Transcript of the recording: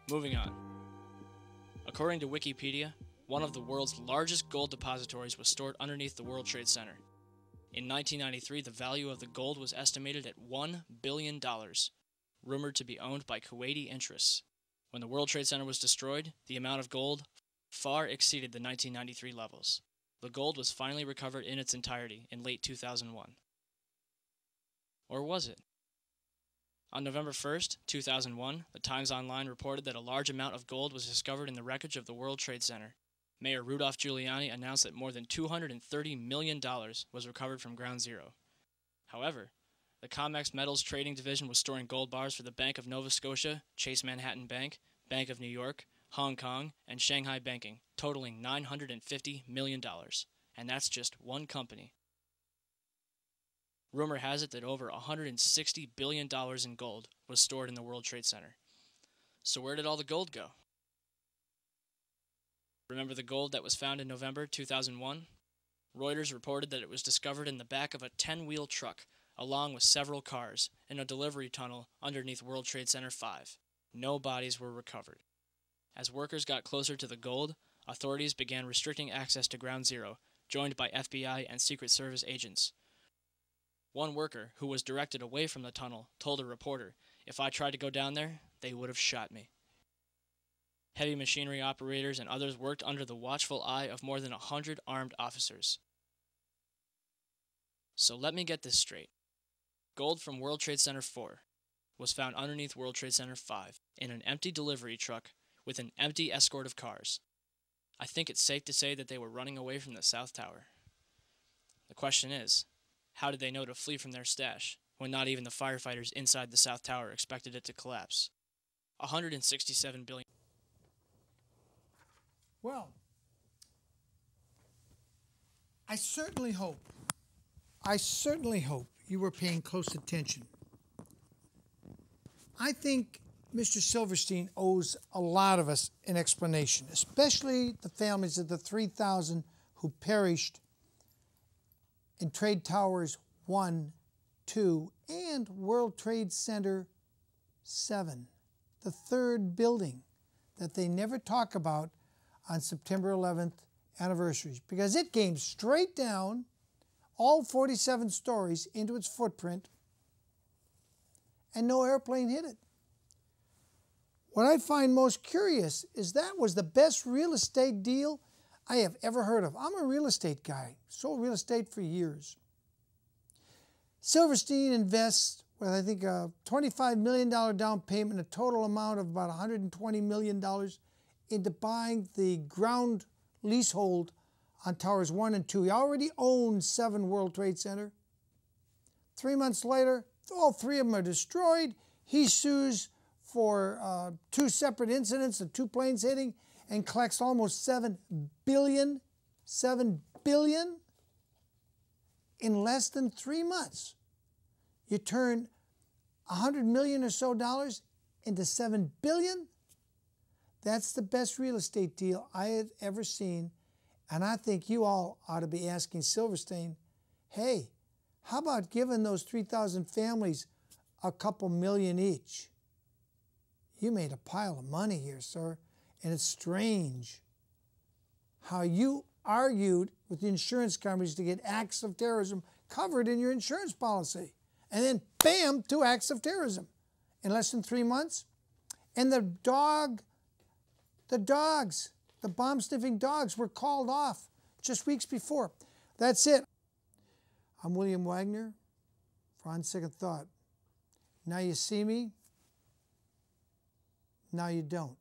Moving on. According to Wikipedia, one of the world's largest gold depositories was stored underneath the World Trade Center. In 1993, the value of the gold was estimated at $1 billion, rumored to be owned by Kuwaiti interests. When the World Trade Center was destroyed, the amount of gold far exceeded the 1993 levels. The gold was finally recovered in its entirety in late 2001. Or was it? On November 1st, 2001, the Times Online reported that a large amount of gold was discovered in the wreckage of the World Trade Center. Mayor Rudolph Giuliani announced that more than $230 million was recovered from Ground Zero. However, the COMEX Metals Trading Division was storing gold bars for the Bank of Nova Scotia, Chase Manhattan Bank, Bank of New York, Hong Kong, and Shanghai Banking, totaling $950 million. And that's just one company. Rumor has it that over $160 billion in gold was stored in the World Trade Center. So where did all the gold go? Remember the gold that was found in November 2001? Reuters reported that it was discovered in the back of a 10-wheel truck, along with several cars, in a delivery tunnel underneath World Trade Center 5. No bodies were recovered. As workers got closer to the gold, authorities began restricting access to Ground Zero, joined by FBI and Secret Service agents. One worker, who was directed away from the tunnel, told a reporter, "If I tried to go down there, they would have shot me." Heavy machinery operators and others worked under the watchful eye of more than 100 armed officers. So let me get this straight. Gold from World Trade Center 4 was found underneath World Trade Center 5 in an empty delivery truck with an empty escort of cars. I think it's safe to say that they were running away from the South Tower. The question is, how did they know to flee from their stash when not even the firefighters inside the South Tower expected it to collapse? $167 billion. Well, I certainly hope you were paying close attention. I think Mr. Silverstein owes a lot of us an explanation, especially the families of the 3,000 who perished in Trade Towers 1, 2, and World Trade Center 7, the third building that they never talk about on September 11th anniversaries, because it came straight down all 47 stories into its footprint and no airplane hit it. What I find most curious is that was the best real estate deal I have ever heard of. I'm a real estate guy, sold real estate for years. Silverstein invests with, I think, a $25 million down payment, a total amount of about $120 million into buying the ground leasehold on Towers 1 and 2. He already owns 7 World Trade Center. 3 months later, all 3 of them are destroyed. He sues for 2 separate incidents of 2 planes hitting and collects almost $7 billion in less than 3 months. You turn $100 million or so dollars into $7 billion. That's the best real estate deal I have ever seen. And I think you all ought to be asking Silverstein, hey, how about giving those 3,000 families a couple million each? You made a pile of money here, sir. And it's strange how you argued with the insurance companies to get acts of terrorism covered in your insurance policy. And then, bam, 2 acts of terrorism in less than 3 months. And the bomb-sniffing dogs were called off just weeks before. That's it. I'm William Wagener for On Second Thought. Now you see me, now you don't.